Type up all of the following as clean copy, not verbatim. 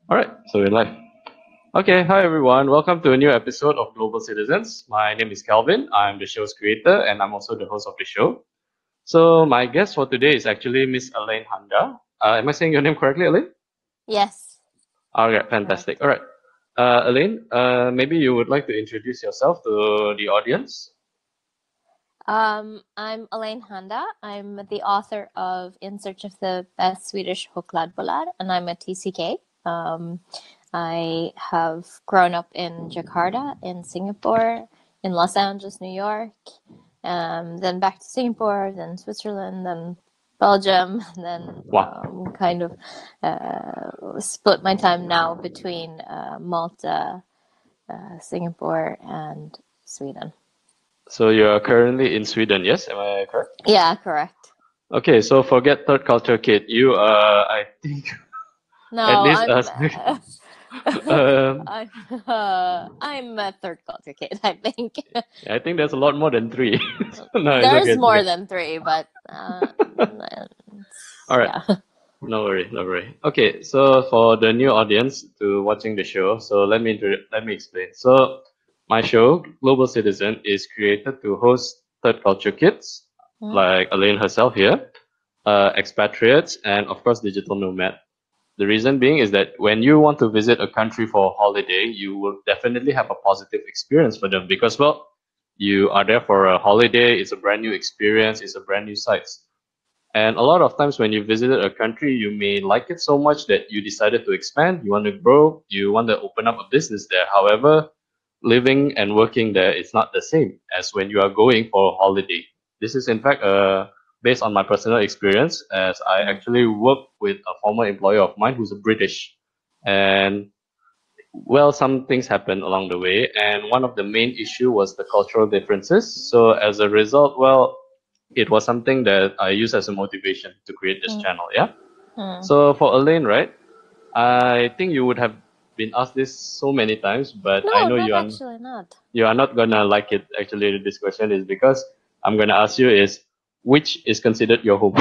All right, so we're live. Okay, hi everyone. Welcome to a new episode of Global Citizens. My name is Calvin. I'm the show's creator and I'm also the host of the show. So my guest for today is actually Ms Alaine Handa. Am I saying your name correctly, Alaine? Yes, All right, correct. fantastic. All right, Alaine, maybe you would like to introduce yourself to the audience. I'm Alaine Handa. I'm the author of In Search of the Best Swedish Chokladbollar, and I'm a TCK. I have grown up in Jakarta, in Singapore, in Los Angeles, New York, then back to Singapore, then Switzerland, then Belgium, and then Wow. kind of split my time now between Malta, Singapore, and Sweden. So you are currently in Sweden, yes? Am I correct? Yeah, correct. Okay, so forget third culture kid. You, I think, at No, least um, I'm a third culture kid, I think. I think there's a lot more than three. No, it's okay, There's it's more okay. than three, but All right, yeah. no worry, no worry. Okay, so for the new audience to watching the show, so let me explain. So my show, Global Citizen, is created to host third culture kids Hmm? like Elaine herself here, expatriates, and of course digital nomad. The reason being is that when you want to visit a country for a holiday, you will definitely have a positive experience for them because, well, you are there for a holiday, it's a brand new experience, it's a brand new sights. And a lot of times when you visited a country, you may like it so much that you decided to expand, you want to grow, you want to open up a business there. However, living and working there is not the same as when you are going for a holiday. This is in fact based on my personal experience, as I Hmm. actually worked with a former employer of mine who's a British, and well, some things happened along the way, and one of the main issue was the cultural differences. So as a result, well, it was something that I used as a motivation to create this Hmm. channel. Yeah. Hmm. So for Elaine, right? I think you would have been asked this so many times, but I No, know not actually, not. you are not gonna like it. Actually, this question is because I'm gonna ask you is which is considered your home?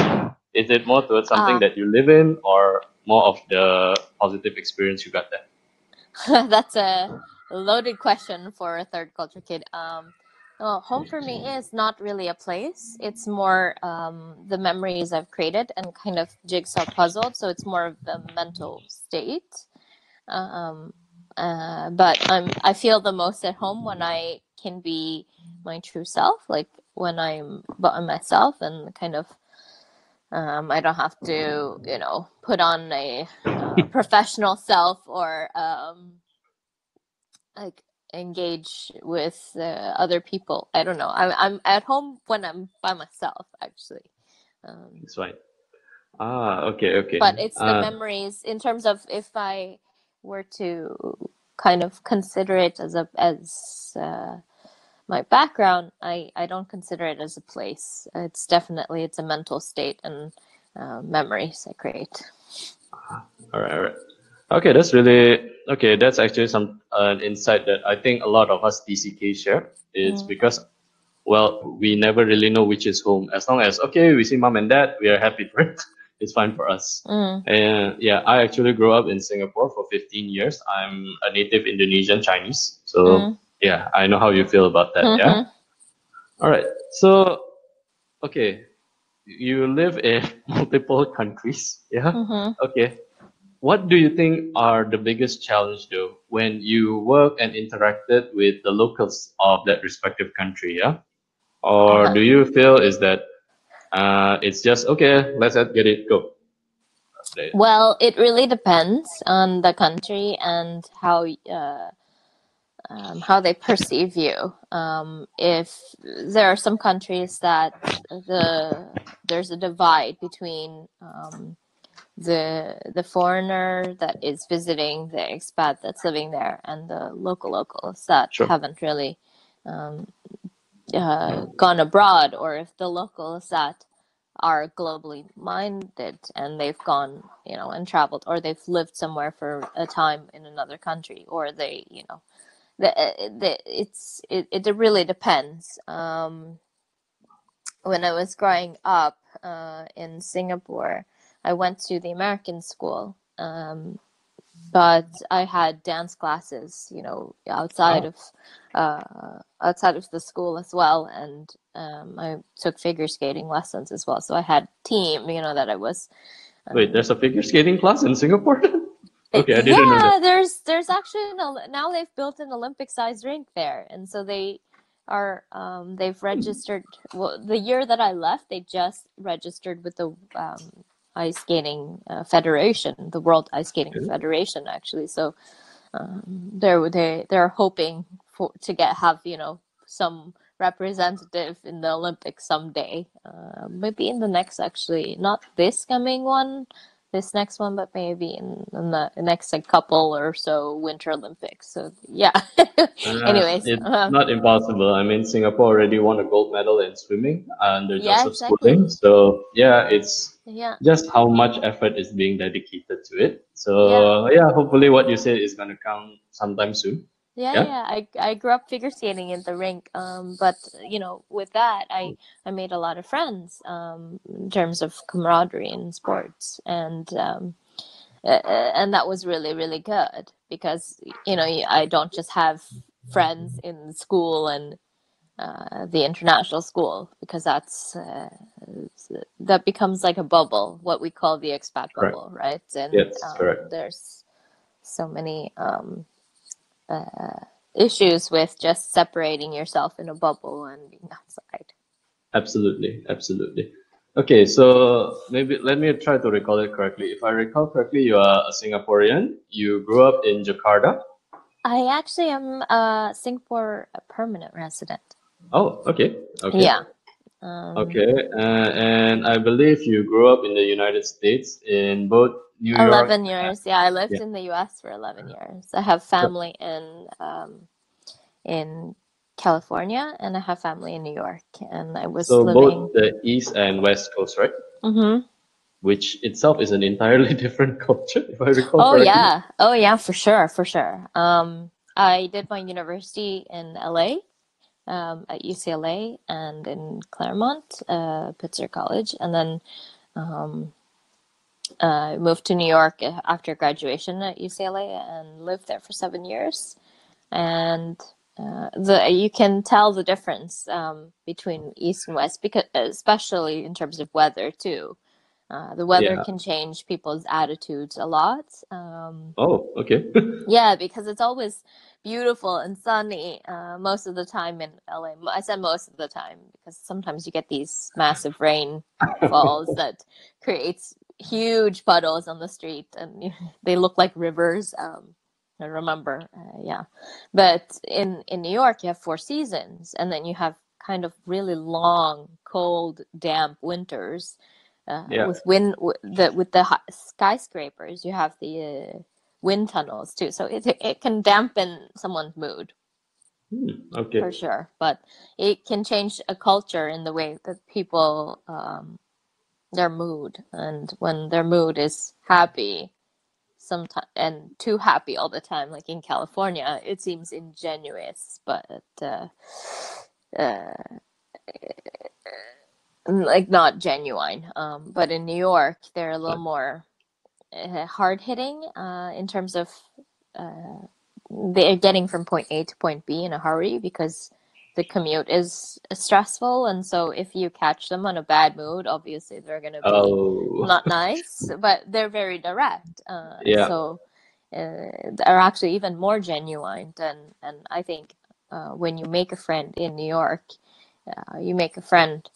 Is it more towards something Ah, that you live in, or more of the positive experience you got there? that's a loaded question for a third culture kid. Well, home for me is not really a place. It's more the memories I've created and kind of jigsaw puzzled. So it's more of a mental state. Um, but I feel the most at home when I can be my true self, like when I'm by myself and kind of I don't have to put on a professional self or like engage with other people. I don't know. I'm at home when I'm by myself actually. Um, It's fine. Ah, okay, okay. but it's the memories in terms of if I were to kind of consider it as my background, I don't consider it as a place. It's a mental state and memories I create. all right, all right. Okay, that's really okay. That's actually some an insight that I think a lot of us TCK share. It's Mm, because well, we never really know which is home. As long as okay, we see mom and dad, we are happy for it. It's fine for us. mm, And yeah, I actually grew up in Singapore for 15 years. I'm a native Indonesian Chinese, so mm, yeah, I know how you feel about that. Yeah. mm-hmm, All right. So okay, you live in multiple countries. Yeah. mm-hmm. Okay. What do you think are the biggest challenge though when you work and interacted with the locals of that respective country? Yeah. Or Uh-huh. do you feel is that it's just okay, let's get it go. Well, it really depends on the country and how they perceive you. If there are some countries that there's a divide between the foreigner that is visiting, the expat that's living there, and the locals that Sure. haven't really um, gone abroad, or if the locals that are globally minded and they've gone, and traveled, or they've lived somewhere for a time in another country, or it really depends. When I was growing up in Singapore, I went to the American school. but I had dance classes, you know, Wow. outside of the school as well, and I took figure skating lessons as well. So I had team, you know, that I was. Wait, there's a figure skating class in Singapore? Okay, I didn't know that. Yeah, there's actually now they've built an Olympic-sized rink there, and so they've registered. Well, the year that I left, they just registered with the ice skating federation, the World Ice Skating Okay. Federation, actually. So they're hoping to have, you know, some representative in the Olympics someday. Maybe in the next, actually, not this coming one, this next one, but maybe in the next like couple or so Winter Olympics. So yeah. Anyways, It's not impossible. I mean, Singapore already won a gold medal in swimming under yeah, Joseph exactly. Schooling. So yeah, it's Yeah, just how much effort is being dedicated to it. yeah. So yeah, hopefully what you said is gonna come sometime soon. Yeah, Yeah. yeah. I grew up figure skating in the rink. But you know, with that, I made a lot of friends. In terms of camaraderie in sports, and that was really really good because you know I don't just have friends in school and the international school because that becomes like a bubble, what we call the expat Correct. bubble, right? And Yes, correct. there's so many issues with just separating yourself in a bubble and being outside. Absolutely, absolutely. Okay, so maybe let me try to recall it correctly. If I recall correctly, you are a Singaporean. You grew up in Jakarta. I actually am a Singapore permanent resident. Oh, okay, okay, Yeah. Um, okay. And I believe you grew up in the United States in both New York. 11 years. Yeah, I lived Yeah. in the US for 11 years. I have So, family in California and I have family in New York. And I was so living. both the East and West Coast, right? Hmm. Which itself is an entirely different culture, if I recall Oh correctly. yeah. Oh yeah, for sure, for sure. I did my university in LA, at UCLA and in Claremont, Pitzer College, and then um, moved to New York after graduation at UCLA and lived there for 7 years. And the you can tell the difference between East and West because especially in terms of weather too. The weather Yeah. can change people's attitudes a lot. Oh, okay. Yeah, because it's always beautiful and sunny most of the time in LA. I said most of the time because sometimes you get these massive rainfalls that creates huge puddles on the street, and they look like rivers. I remember, yeah. But in New York, you have four seasons, and then you have kind of really long, cold, damp winters. Yeah. With the skyscrapers, you have the wind tunnels too, so it can dampen someone's mood Okay. for sure. But it can change a culture in the way that people their mood, and when their mood is happy, sometimes and too happy all the time, like in California, it seems ingenuous, but uh, like not genuine. But in New York, they're a little more hard hitting in terms of uh, they're getting from point A to point B in a hurry because the commute is stressful. And so if you catch them on a bad mood, obviously they're going to be Oh, not nice, but they're very direct. yeah. So they're actually even more genuine than, and I think when you make a friend in New York, you make a friend,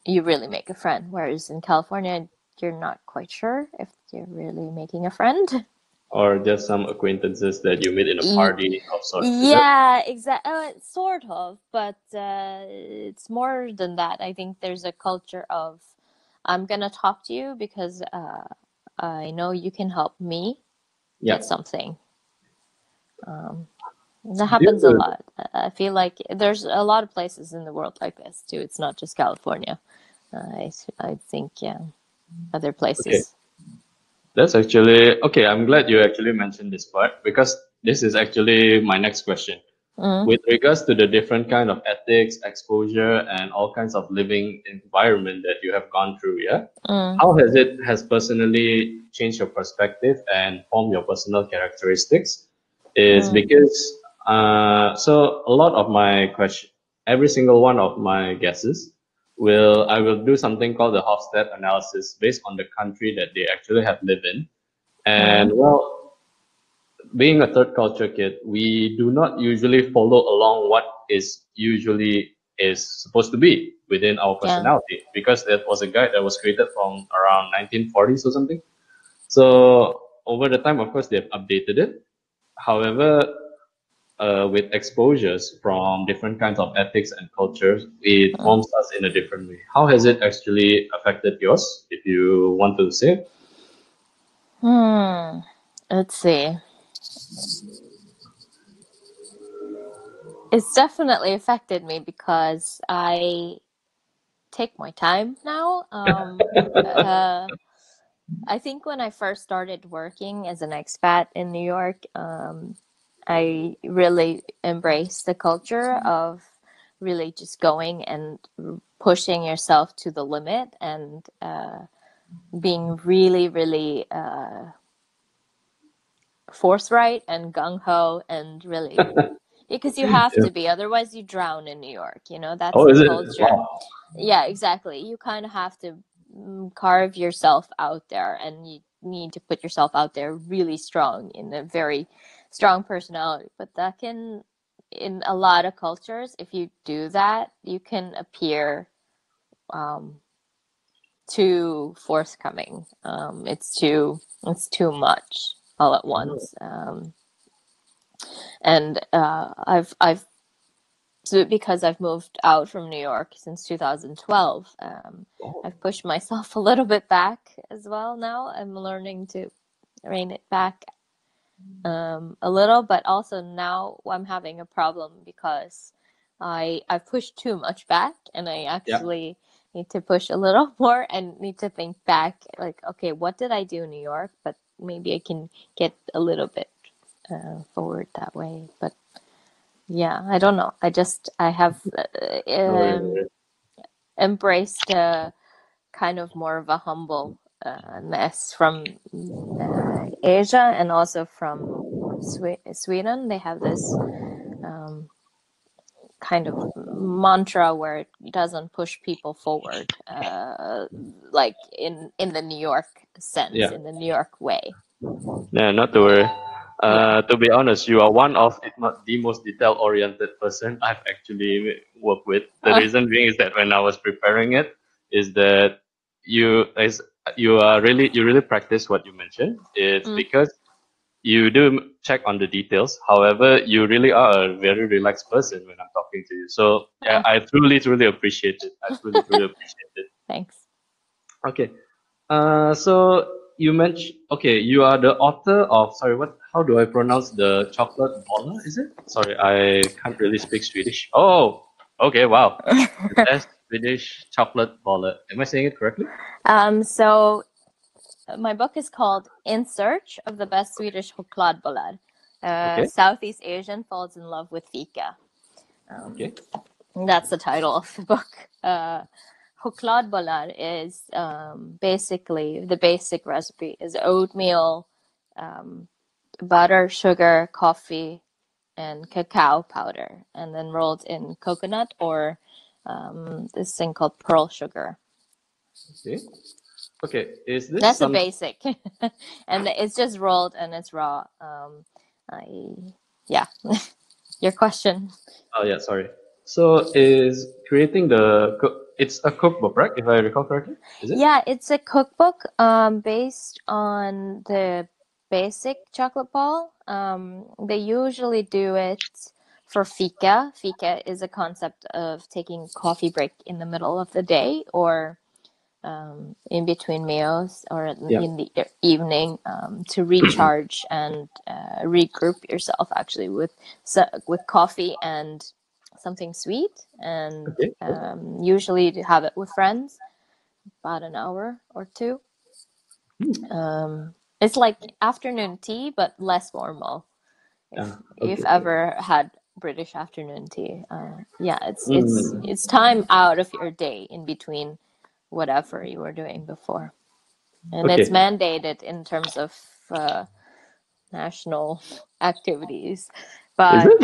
you really make a friend. Whereas in California, you're not quite sure if you're really making a friend. Or just some acquaintances that you meet in a party of sorts, is it? Yeah, exactly. Sort of, but it's more than that. I think there's a culture of I'm gonna talk to you because I know you can help me Yeah. get something. Um, that happens a Dude, lot. I feel like there's a lot of places in the world like this too. It's not just California. I think yeah, other okay. places. That's actually okay. I'm glad you actually mentioned this part because this is actually my next question. with regards to the different kind of ethics, exposure, and all kinds of living environment that you have gone through, yeah? How has it has personally changed your perspective and formed your personal characteristics? Is because so a lot of my question, every single one of my guesses will I will do something called the Hofstede analysis based on the country that they actually have lived in. And well, being a third culture kid, we do not usually follow along what is usually is supposed to be within our Yeah. personality because that was a guide that was created from around 1940s or something. So over the time, of course, they've updated it. However, with exposures from different kinds of ethics and cultures, it forms us in a different way. How has it actually affected yours, if you want to say? Let's see. It's definitely affected me because I take my time now. I think when I first started working as an expat in New York, I really embraced the culture of really just going and pushing yourself to the limit and being really, really forthright and gung ho and really because you have Yeah. to be, otherwise you drown in New York. You know, that's Oh, the is it? culture. Wow. Yeah, exactly. You kind of have to carve yourself out there, and you need to put yourself out there really strong in a very strong personality. But that can, in a lot of cultures, if you do that, you can appear um, too forthcoming. It's too much all at Oh, once. And I've so because I've moved out from New York since 2012, oh, I've pushed myself a little bit back as well now. I'm learning to rein it back a little, but also now I'm having a problem because I've pushed too much back, and I yeah. actually need to push a little more and need to think back, like, okay, what did I do in New York? But maybe I can get a little bit forward that way. But yeah, I don't know. I have No worries, no worries. embraced a kind of more of a humble ness from Asia and also from Sweden. They have this um, kind of mantra where it doesn't push people forward, like in the New York sense, Yeah. in the New York way. Yeah, not to worry. Yeah. To be honest, you are one of, if not the most detail-oriented person I've actually worked with. The reason being is that when I was preparing it, is that is you really practice what you mentioned. It's Mm. because you do check on the details. However, you really are a very relaxed person when I'm talking to you. So yeah, I truly, truly appreciate it. I truly, truly appreciate it. Thanks. Okay. So you mentioned, okay, you are the author of, sorry, what, how do I pronounce the chocolate baller, is it? Sorry, I can't really speak Swedish. Oh, okay, wow. The best Swedish chocolate baller. Am I saying it correctly? So my book is called In Search of the Best Swedish Chokladbollar. Okay, Southeast Asian falls in love with fika. Um, okay, that's the title of the book. Chokladbollar is basically the basic recipe is oatmeal, um, butter, sugar, coffee, and cacao powder, and then rolled in coconut or this thing called pearl sugar. okay. Okay, is this That's a some, basic, and it's just rolled and it's raw. I Yeah, your question. oh yeah, sorry. So is creating it's a cookbook, right? If I recall correctly, is it? Yeah, it's a cookbook based on the basic chocolate ball. They usually do it for fika. Fika is a concept of taking coffee break in the middle of the day or in between meals or Yeah. in the evening to recharge and regroup yourself actually with coffee and something sweet and Okay. usually to have it with friends about an hour or two. It's like afternoon tea but less formal if Yeah. you've Okay. ever had British afternoon tea. Yeah, Mm. it's time out of your day in between whatever you were doing before, and it's Okay. mandated in terms of national activities. Is But it?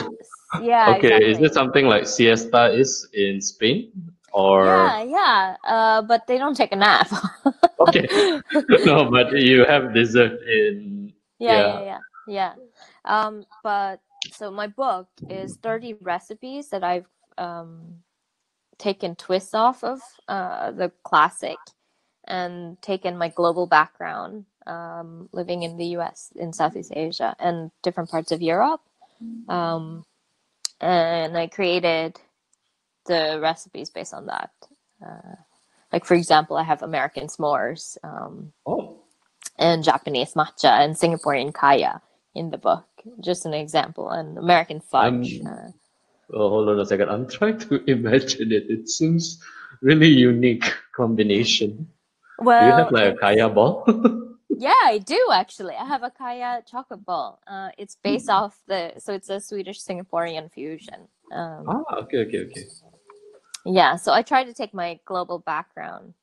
yeah, Okay. Is it exactly. something like siesta is in Spain? Or Yeah, yeah. But they don't take a nap. okay. No, but you have dessert in Yeah, yeah. yeah, yeah, yeah. But so my book is 30 recipes that I've taken twists off of the classic and taken my global background, living in the US, in Southeast Asia, and different parts of Europe. Um, and I created the recipes based on that. Like, for example, I have American s'mores, Oh. and Japanese matcha and Singaporean kaya in the book. Just an example. And American fudge. I'm hold on a second. I'm trying to imagine it. It seems really unique combination. Do you have Well, like a it's kaya ball? yeah, I do actually. I have a kaya chocolate ball. It's based off so it's a Swedish Singaporean fusion. Ah, okay, okay, okay. Yeah, so I tried to take my global background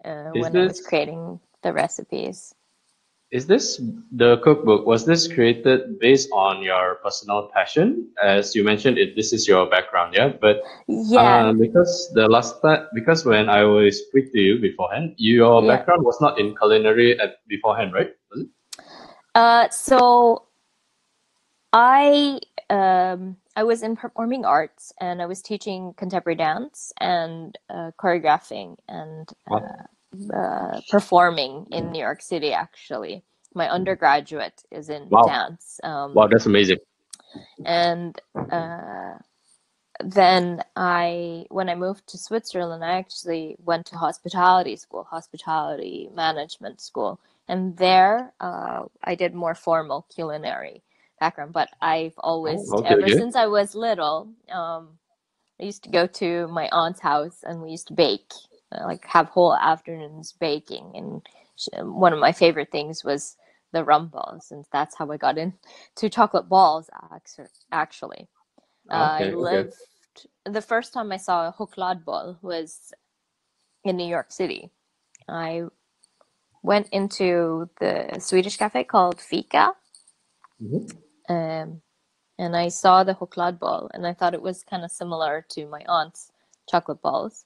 Is when I was this creating the recipes. is this the cookbook? Was this created based on your personal passion? As you mentioned, this is your background, yeah. But Yeah, because the last time, because when I was speak to you beforehand, your yeah. background was not in culinary at beforehand, right? Was it? So I was in performing arts and I was teaching contemporary dance and choreographing and Wow, performing in New York City. Actually, my undergraduate is in wow, dance, wow, that's amazing. and uh, then when I moved to Switzerland, I actually went to hospitality school, hospitality management school, and there I did more formal culinary background. But I've Oh, always, okay, ever okay. since I was little, I used to go to my aunt's house and we used to bake, like have whole afternoons baking. And one of my favorite things was the rum balls, and that's how I got into chocolate balls. Actually, I Okay, okay. lived. The first time I saw a chokladboll was in New York City. I went into the Swedish cafe called Fika, Mhm. um, and I saw the chokladboll, and I thought it was kind of similar to my aunt's chocolate balls.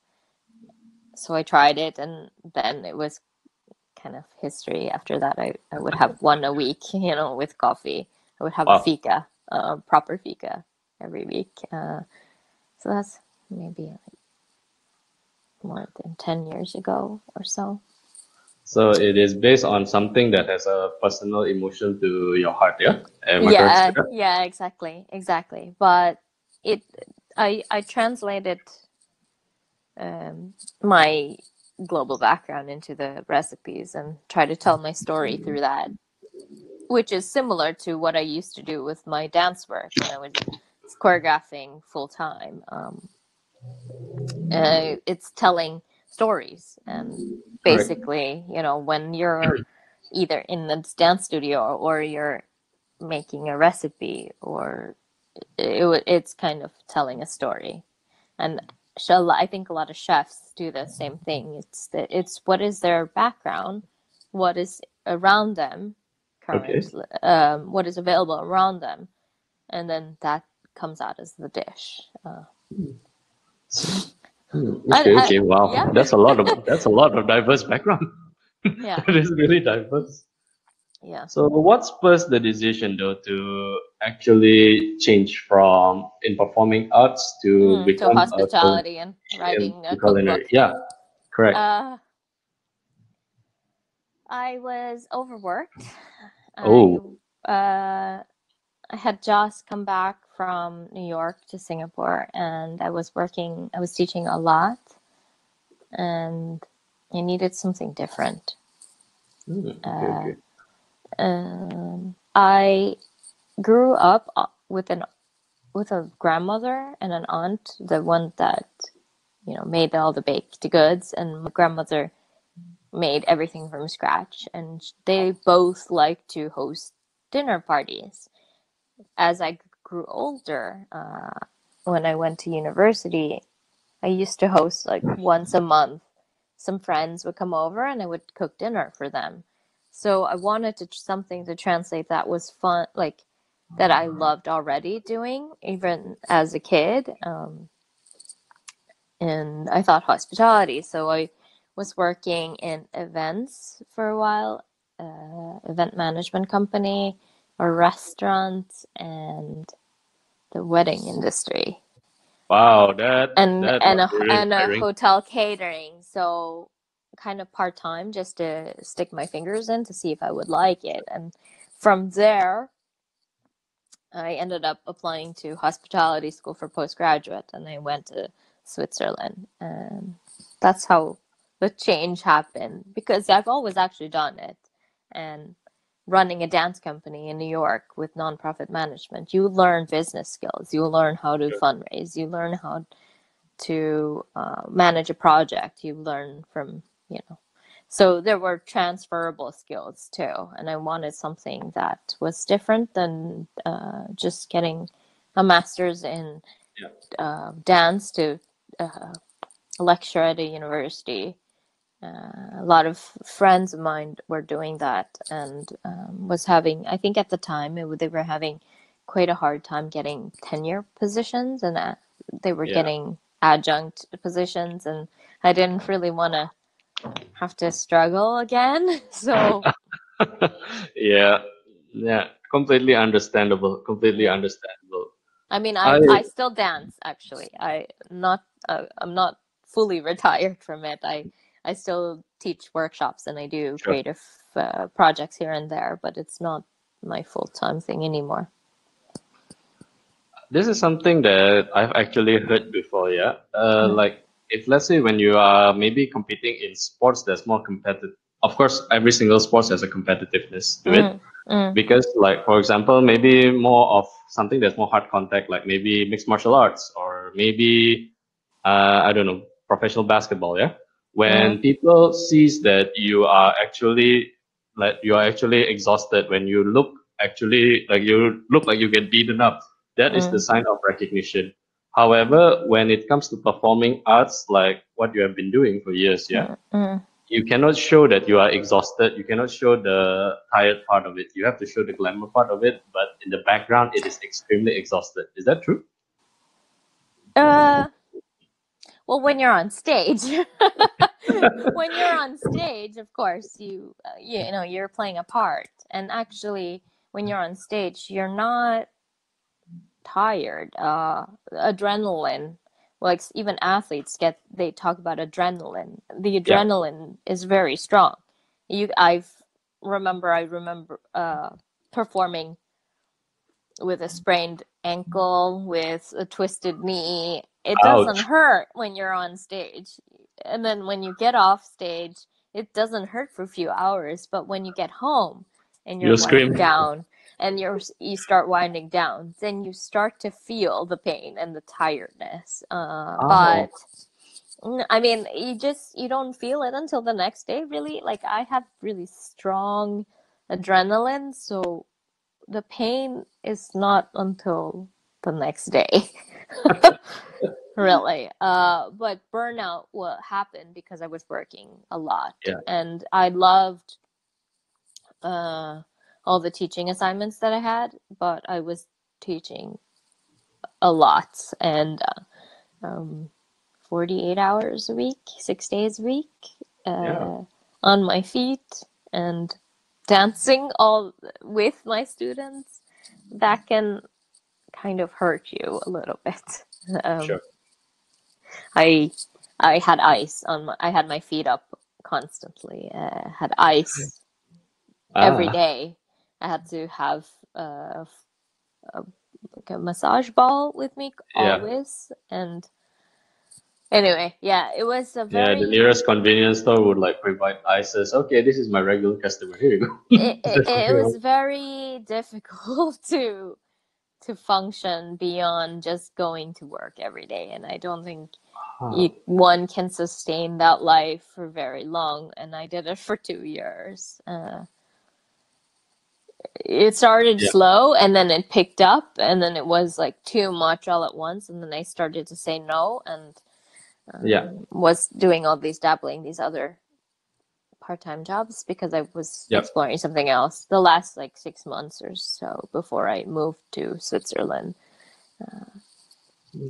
So I tried it, and then it was kind of history. After that, I would have one a week, with coffee. I would have a Wow. fika, proper fika every week. So that's maybe more than 10 years ago or so. So it is based on something that has a personal emotion to your heart, yeah? Am I correct to say Yeah, that? yeah, exactly. But it, I translated my global background into the recipes and try to tell my story through that, which is similar to what I used to do with my dance work when I was choreographing full time. It's telling stories, and Correct. basically, when you're either in the dance studio or you're making a recipe, or it's kind of telling a story. And I think a lot of chefs do the same thing. It's what is their background, what is around them Okay. currently, what is available around them, and then that comes out as the dish. Okay, I okay. yeah, Wow. That's a lot of diverse background. yeah, That is really diverse. yeah. So what spurs the decision though to actually change from in performing arts to To become a hospitality and writing a culinary? cookbook. Yeah, correct. Uh, I was overworked. I Oh, uh, I had just come back from New York to Singapore, and I was working. I was teaching a lot, and I needed something different. okay, okay. I grew up with a grandmother and an aunt, the one that made all the baked goods, and my grandmother made everything from scratch, and they both like to host dinner parties. As I grew older, when I went to university, I used to host like once a month. Some friends would come over and I would cook dinner for them. So I wanted something to translate that was fun, like that I loved already doing, even as a kid. And I thought hospitality. So I was working in events for a while, event management company, a restaurant, and the wedding industry, Wow, and that and must a be really and a tiring. hotel catering. So kind of part time, just to stick my fingers in to see if I would like it. And from there, I ended up applying to hospitality school for postgraduate, and I went to Switzerland, and that's how the change happened, because I've always actually done it. And running a dance company in New York with nonprofit management, you learn business skills, you learn how to fundraise, you learn how to manage a project, you learn from, you know, so there were transferable skills too, and I wanted something that was different than just getting a master's in dance to lecture at a university. A lot of friends of mine were doing that, and was having, I think at the time they were having quite a hard time getting tenure positions, and they were Yeah. getting adjunct positions, and I didn't really want to have to struggle again. So Yeah. Yeah. Completely understandable. Completely yeah, understandable. I mean, I I still dance actually. I'm not fully retired from it. I still teach workshops and I do sure. creative projects here and there, but it's not my full-time thing anymore. This is something that I've actually heard before, yeah. Mm, Like if let's say when you are maybe competing in sports that's more competitive. Of course, every single sport has a competitiveness to it. mm, mm, Because like for example, maybe more of something that's more hard contact, like maybe mixed martial arts or maybe I don't know, professional basketball, yeah. mm, When people sees that you are actually exhausted, when you look actually like you look like you get beaten up, that is the mm, sign of recognition. However, when it comes to performing arts, like what you have been doing for years, yeah, mm, mm. you cannot show that you are exhausted. You cannot show the tired part of it. You have to show the glamour part of it, but in the background, it is extremely exhausted. Is that true? Uh, well, when you're on stage, when you're on stage, of course you know you're playing a part, and actually when you're on stage, you're not tired. Adrenaline, like even athletes they talk about adrenaline. The Yeah. adrenaline is very strong. I remember performing with a sprained ankle, with a twisted knee. It doesn't Ouch. hurt when you're on stage. And then when you get off stage, it doesn't hurt for a few hours. But when you get home and you're You winding scream. down and you start winding down, then you start to feel the pain and the tiredness. Oh, But I mean, you don't feel it until the next day, really. Like I have really strong adrenaline, so the pain is not until the next day. Really. But burnout will happen because I was working a lot, yeah. and I loved uh, all the teaching assignments that I had, but I was teaching a lot, and 48 hours a week, 6 days a week, Yeah. uh, on my feet and dancing all with my students. That can kind of hurt you a little bit. Um, Sure. I I had ice on I had my feet up constantly. Had ice every Ah, day. I had to have a like a massage ball with me yeah. always. And anyway, yeah, it was a Yeah, the very nearest convenience store would like provide ices. Okay, this is my regular customer. Here you go. That's it something was else. very difficult to function beyond just going to work every day, and I don't think Ah, one can sustain that life for very long. And I did it for 2 years. it started Yeah. slow and then it picked up and then it was like too much all at once, and then I started to say no and Yeah. was doing all these dabbling, these other part-time jobs because I was Yep. exploring something else the last like 6 months or so before I moved to Switzerland.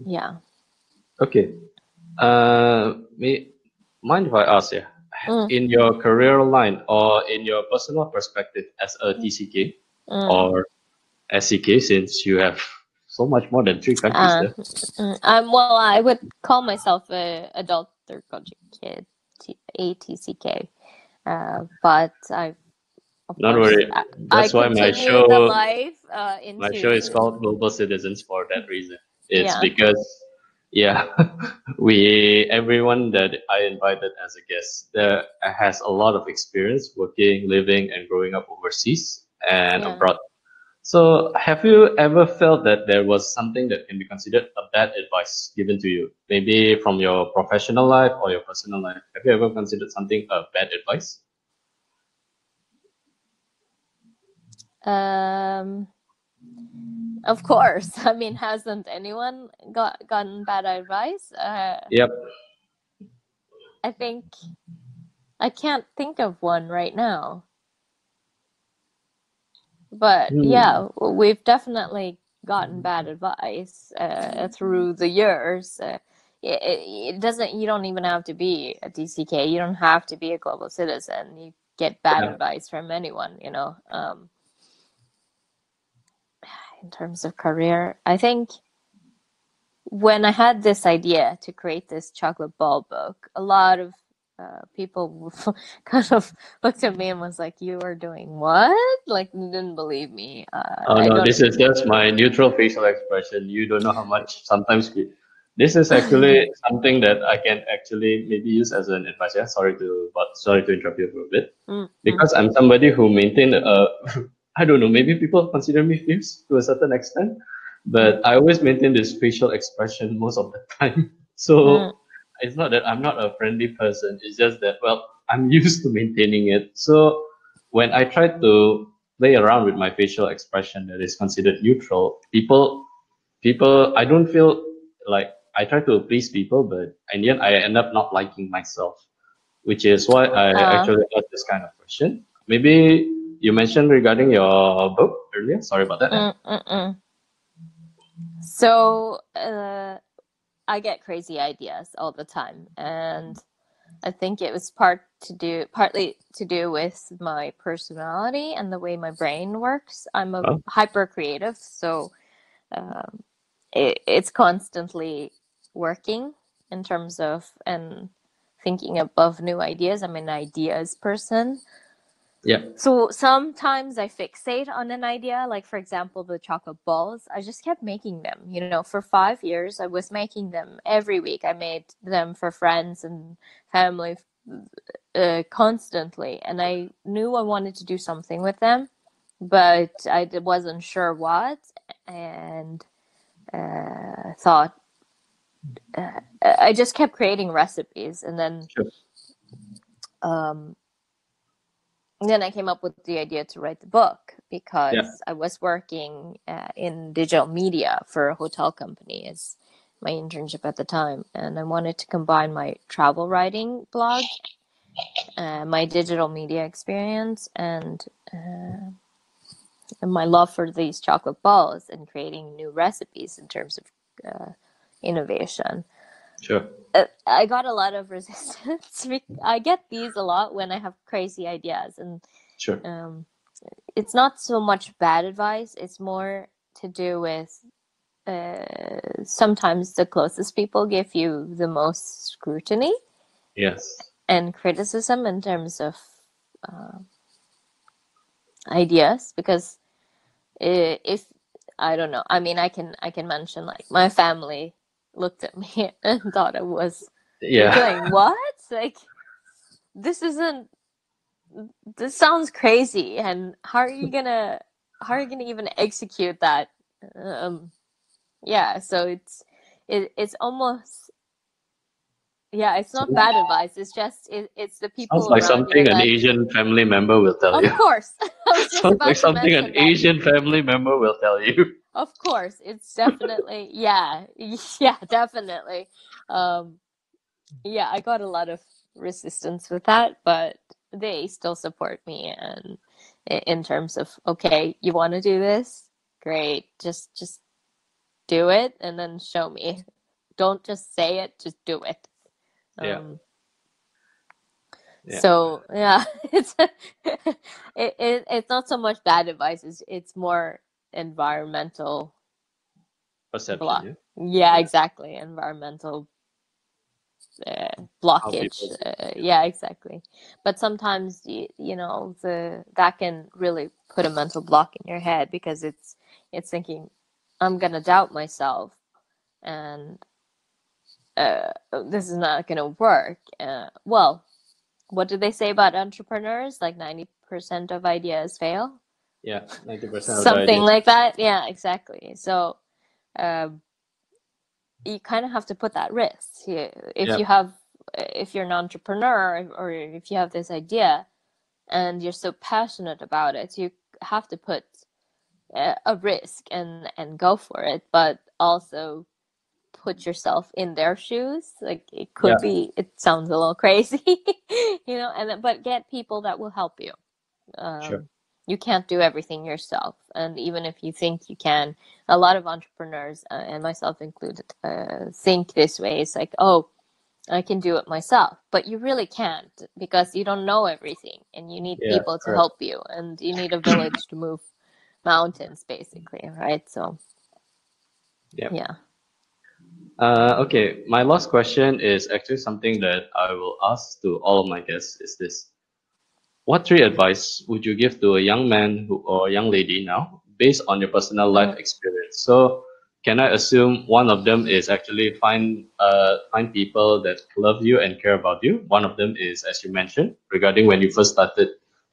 Yeah. Okay. Mind if I ask you, Mm, in your career line or in your personal perspective as a TCK mm. or SCK, since you have so much more than 3 countries there? Well, I would call myself a adult third culture kid, ATCK. But I, of Don't course, worry. I That's why continue the life my into show is called Global Citizens for that reason. It's yeah, because, yeah, we everyone that I invited as a guest there has a lot of experience working, living, and growing up overseas and yeah. abroad. So, have you ever felt that there was something that can be considered a bad advice given to you, maybe from your professional life or your personal life? Have you ever considered something a bad advice? Um, of course. I mean, hasn't anyone gotten bad advice? Yep. I think I can't think of one right now. But Hmm. yeah, we've definitely gotten bad advice through the years. It doesn't. You don't even have to be a DCK. You don't have to be a global citizen. You get bad Yeah. advice from anyone. In terms of career, I think when I had this idea to create this chocolate ball book, a lot of people kind of looked at me and was like, "You are doing what?" Like, didn't believe me. Oh I no, don't. this is just my neutral facial expression. You don't know how much sometimes this is actually something that I can actually maybe use as an advice. Yeah, sorry to interrupt you for a bit. Mm, mm, Because I'm somebody who maintain I don't know, maybe people consider me fierce to a certain extent, mm, but I always maintain this facial expression most of the time. mm. So it's not that I'm not a friendly person. It's just that, well, I'm used to maintaining it. So when I try to play around with my facial expression that is considered neutral, people I don't feel like I try to please people, but in the end I end up not liking myself, which is why I Uh, actually asked this kind of question. Maybe you mentioned regarding your book earlier. Sorry about that. mm, mm, mm. So I get crazy ideas all the time, and I think it was partly to do with my personality and the way my brain works. I'm a Oh, hyper creative, so um, it's constantly working in terms of and thinking above new ideas. I'm an ideas person. yeah. So sometimes I fixate on an idea, like for example, the chocolate balls. I just kept making them. For 5 years, I was making them every week. I made them for friends and family constantly, and I knew I wanted to do something with them, but I wasn't sure what, and thought I just kept creating recipes, and Sure. um, then I came up with the idea to write the book Yeah. because I was working in digital media for a hotel company as my internship at the time, and I wanted to combine my travel writing blog, my digital media experience, and my love for these chocolate balls and creating new recipes in terms of innovation. Sure. I got a lot of resistance. I get these a lot when I have crazy ideas, and Sure. um, it's not so much bad advice. It's more to do with sometimes the closest people give you the most scrutiny Yes. and criticism in terms of uh, ideas. Because if I don't know, I mean, I can mention like my family looked at me and thought I was you're Yeah. doing what? Like this isn't this sounds crazy, and how are you gonna even execute that? Um, yeah, so it's almost yeah, it's not bad advice. It's just it's the Sounds people like around you something an that Asian family member will tell of you. course I was just Sounds like about to something an mention that. Asian family member will tell you. Of course, it's definitely yeah, yeah, definitely. Yeah, I got a lot of resistance with that, but they still support me, and in terms of okay, you want to do this, great, just do it, and then show me. Don't just say it, just do it. Yeah. Yeah. So yeah, it's it's not so much bad advice. It's more environmental block. Perception. Yeah. Yeah, exactly. Environmental How people blockage. see it. Yeah. Yeah, exactly. But sometimes you know that can really put a mental block in your head because it's thinking I'm gonna doubt myself and this is not gonna work. Well, what do they say about entrepreneurs? Like 90% of ideas fail. Yeah. 90% of the Something ideas. like that. Yeah, exactly. So um, you kind of have to put that risk. If Yeah. you have, if you're an entrepreneur or if you have this idea and you're so passionate about it, you have to put a risk and go for it, but also put yourself in their shoes. Like it Yeah. could be, it sounds a little crazy, you know, and but get people that will help you. Sure. You can't do everything yourself, and even if you think you can, a lot of entrepreneurs, and myself included, think this way. It's like, oh, I can do it myself, but you really can't because you don't know everything, and you need Yeah. people to Correct. help you, and you need a village to move mountains, basically, right? So, Yeah. yeah. Okay. My last question is actually something that I will ask to all of my guests. Is this: what three advice would you give to a young man or young lady now, based on your personal life Mm. experience? So, can I assume one of them is actually find people that love you and care about you? One of them is, as you mentioned, regarding when you first started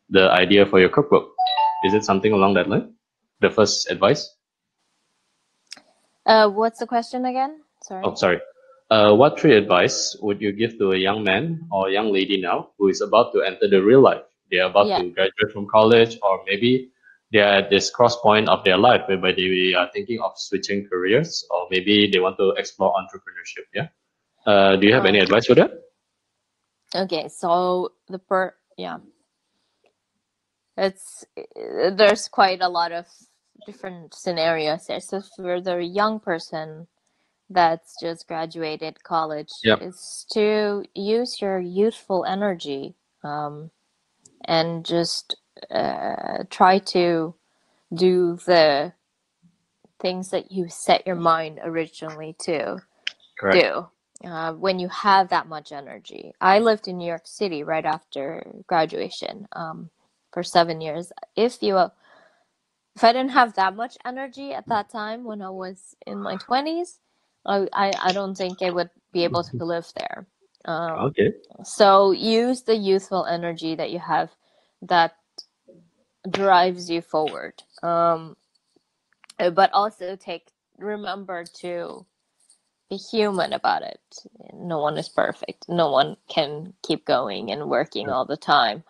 the idea for your cookbook. Is it something along that line? The first advice? What's the question again? Oh, Sorry. sorry. What three advice would you give to a young man or young lady now who is about to enter the real life? They're about Yeah. to graduate from college, or maybe they're at this cross point of their life whereby they are thinking of switching careers, or maybe they want to explore entrepreneurship. Yeah. Do you have any Um. advice for that? Okay. So yeah, it's there's quite a lot of different scenarios there. So for the young person that's just graduated college, Yep. is to use your youthful energy, um, and just try to do the things that you set your mind originally to Correct. do when you have that much energy. I lived in New York City right after graduation, for 7 years. If I didn't have that much energy at that time when I was in my 20s, I don't think I would be able to live there. Um, Okay. so use the youthful energy that you have that drives you forward. But also remember to be human about it. No one is perfect. No one can keep going and working Yep. all the time.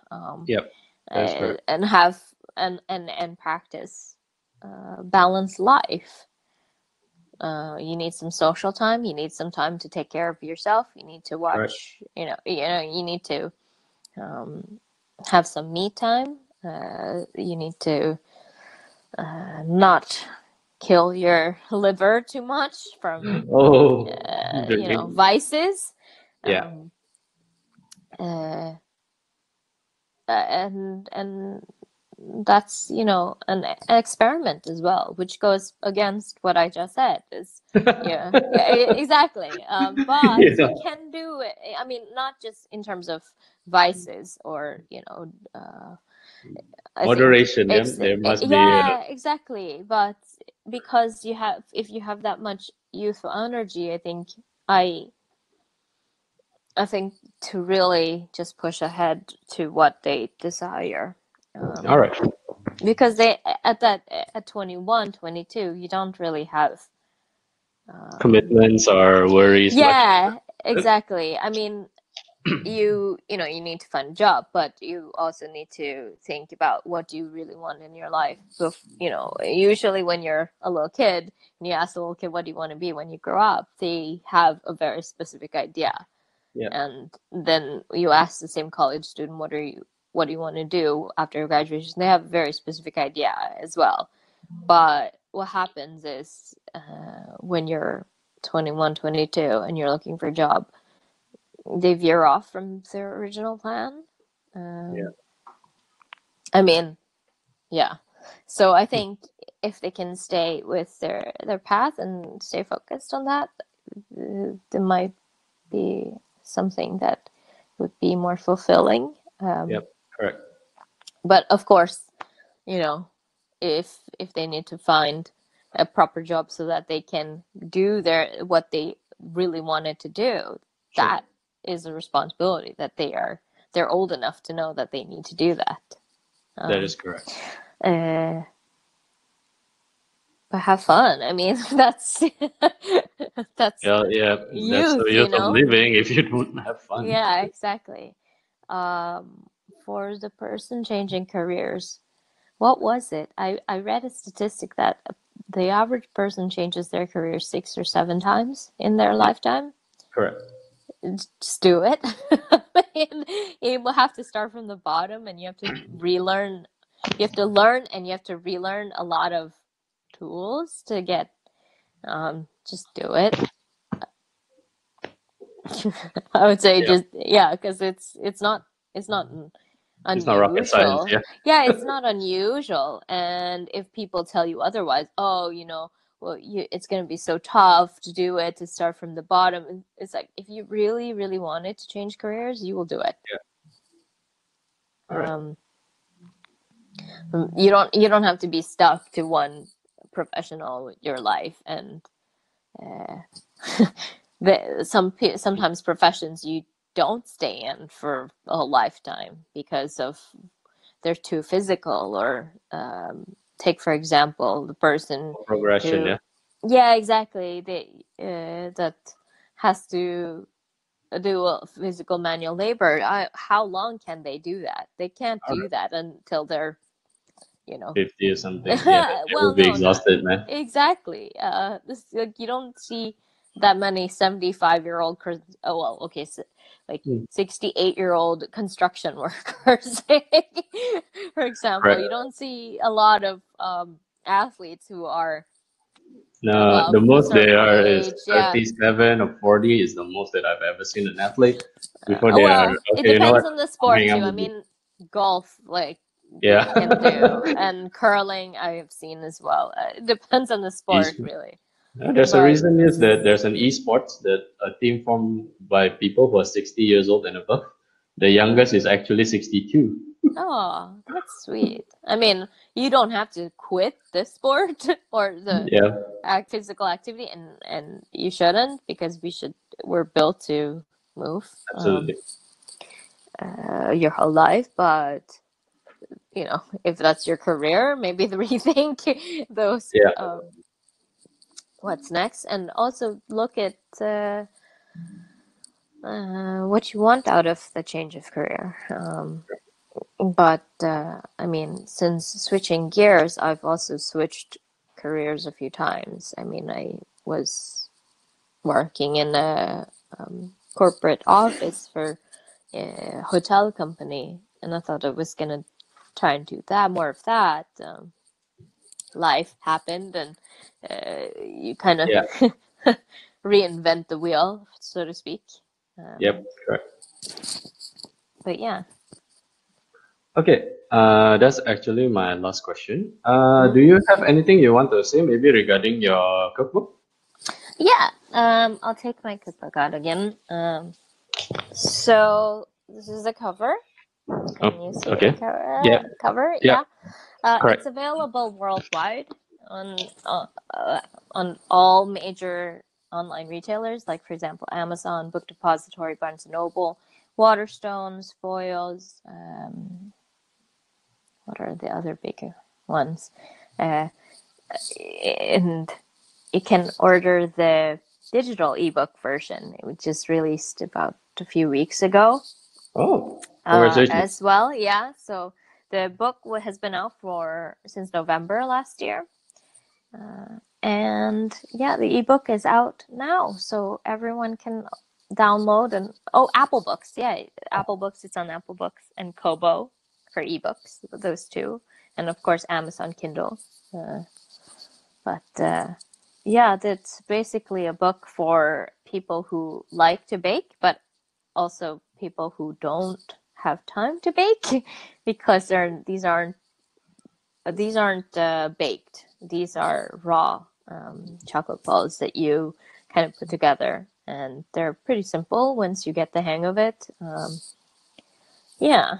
Yep. That's correct. And have and practice balanced life. You need some social time. You need some time to take care of yourself. You need to Correct. watch. You need to have some me time. You need to not kill your liver too much from Oh, drinking. vices. Yeah. Um, uh, and that's an experiment as well, which goes against what I just said. Is yeah, exactly. But Yeah. you can do it. I mean, not just in terms of vices or I think Moderation. Yeah. There must be. yeah, exactly. But because if you have that much youthful energy, I I think to really just push ahead to what they desire. All Um, right. because at 21, 22, you don't really have um, Commitments or worries much. yeah, exactly. I mean, you know, you need to find a job, but you also need to think about what do you really want in your life. So, you know, usually when you're a little kid and you ask a little kid, what do you want to be when you grow up, they have a very specific idea. Yeah. And then you ask the same college student, what do you want to do after graduation? They have a very specific idea as well. But what happens is when you're 21, 22 and you're looking for a job, they veer off from their original plan. Yeah. I mean, yeah. So I think if they can stay with their path and stay focused on that, there might be something that would be more fulfilling. Yep. Correct. But of course, you know, if they need to find a proper job so that they can do what they really wanted to do, Sure. that is a responsibility that they're old enough to know that they need to do that. That is correct. But have fun. I mean, that's that's Yeah. That's the youth, you use of know. living if you don't have fun. Yeah, exactly. For the person changing careers, what was it? I read a statistic that the average person changes their career 6 or 7 times in their lifetime. Correct. Just do it. You will have to start from the bottom, and you have to relearn. You have to learn, and you have to relearn a lot of tools to get. Just do it. I would say Yeah. because it's not unusual. It's not rocket science. Yeah. Yeah, it's not unusual. And if people tell you otherwise, oh, you know, well, it's going to be so tough to do it, to start from the bottom. It's like, if you really, really wanted to change careers, you will do it. Yeah. All right. You don't have to be stuck to one professional your life, and sometimes professions you don't stay in for a lifetime because of they're too physical, or take for example the person Progression. who Yeah. exactly that has to do a physical manual labor. How long can they do that? They can't All do right. that until they're 50 or something. Yeah. They will well, be no, not exhausted, man. exactly. This, like, you don't see that many 75-year-old okay, so, like Hmm. 68-year-old construction workers, for example. Right. You don't see a lot of athletes who are No, above the a most they certain are is age. Yeah. 37 or 40 is the most that I've ever seen an athlete before they are, Well, it okay, you know depends what? on the I'm sport hanging too. out I with you. mean, golf, like, Yeah. they can do, and curling I have seen as well. It depends on the sport, East- really. There's a But reason is that there's an esports that a team formed by people who are 60 years old and above. The youngest is actually 62. oh, that's sweet. I mean, you don't have to quit the sport or the Yeah, physical activity, and you shouldn't, because we're built to move absolutely. your whole life. But if that's your career, maybe rethink those Yeah, what's next, and also look at what you want out of the change of career. But I mean, since switching gears, I've also switched careers a few times. I mean, I was working in a corporate office for a hotel company, and I thought I was gonna try and do that, more of that. Life happened, and you kind of yeah, reinvent the wheel, so to speak. yep, correct. But yeah. Okay, that's actually my last question. Do Mm. you have anything you want to say, maybe regarding your cookbook? Yeah, I'll take my cookbook out again. So this is the cover. Can you Oh, see the okay. Yeah, cover? yeah, Yeah. It's correct. available worldwide on all major online retailers, like, for example, Amazon, Book Depository, Barnes and Noble, Waterstones, Foils. What are the other bigger ones? Uh, and you can order the digital ebook version, which is released about just a few weeks ago. Oh, congratulations. As well, yeah. So the book has been out since November last year. And yeah, the ebook is out now, so everyone can download Apple Books. Yeah, Apple Books. It's on Apple Books and Kobo for ebooks, those two, and of course Amazon Kindle. Yeah, that's basically a book for people who like to bake, but also people who don't have time to bake because these aren't baked. These are raw chocolate balls that you kind of put together, and they're pretty simple once you get the hang of it. Yeah,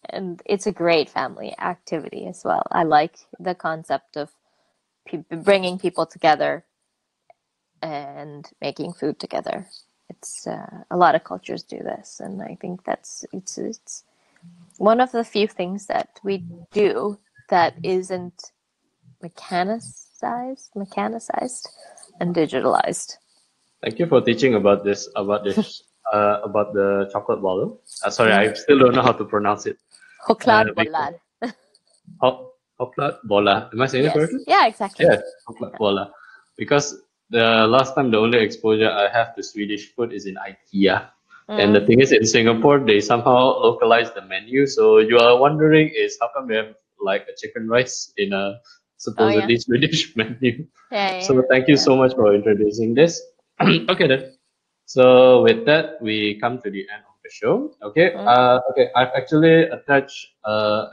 and it's a great family activity as well. I like the concept of bringing people together and making food together. It's a lot of cultures do this, and I think it's one of the few things that we do that isn't mechanicized and digitalized. Thank you for teaching about about the chocolate ball. Sorry, I still don't know how to pronounce it. Chokladbollar. Chokladbollar. Am I saying it Yes. correctly? Yeah, exactly. Yeah, chokladbollar. Because the last time, the only exposure I have to Swedish food is in IKEA. And the thing is, in Singapore, they somehow localize the menu. So you are wondering is how come they have like a chicken rice in a supposedly Swedish menu? Yeah. So thank you so much for introducing this. Okay then. So with that, we come to the end of the show. Okay. Okay. I've actually attached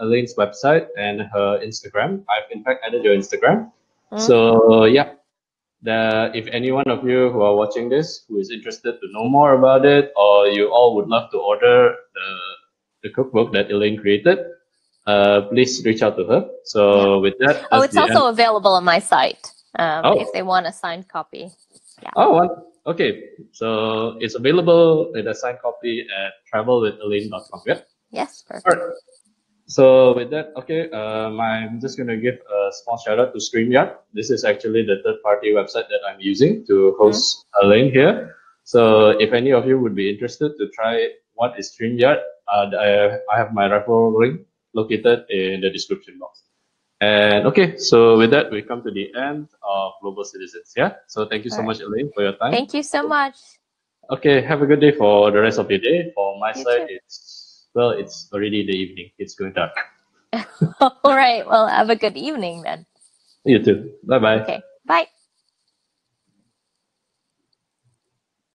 Elaine's website and her Instagram. I've in fact added your Instagram. So yeah, if any one of you who are watching this who is interested to know more about it, or you all would love to order the cookbook that Elaine created, please reach out to her. So with that, that's it's also available on my site if they want a signed copy. Yeah. Okay. So it's available in a signed copy at travelwithelaine.com. Yeah. Yes, perfect. All right. So with that, okay, I'm just gonna give a small shout out to StreamYard. This is actually the third-party website that I'm using to host Alaine here. So if any of you would be interested to try what is StreamYard, I have my referral link located in the description box. And okay, so with that, we come to the end of Global Citizens. Yeah. So thank you so much, Alaine, for your time. Thank you so much. Okay, have a good day for the rest of your day. For my side, it's already the evening. It's going dark. All right. Well, have a good evening then. You too. Bye bye. Okay. Bye.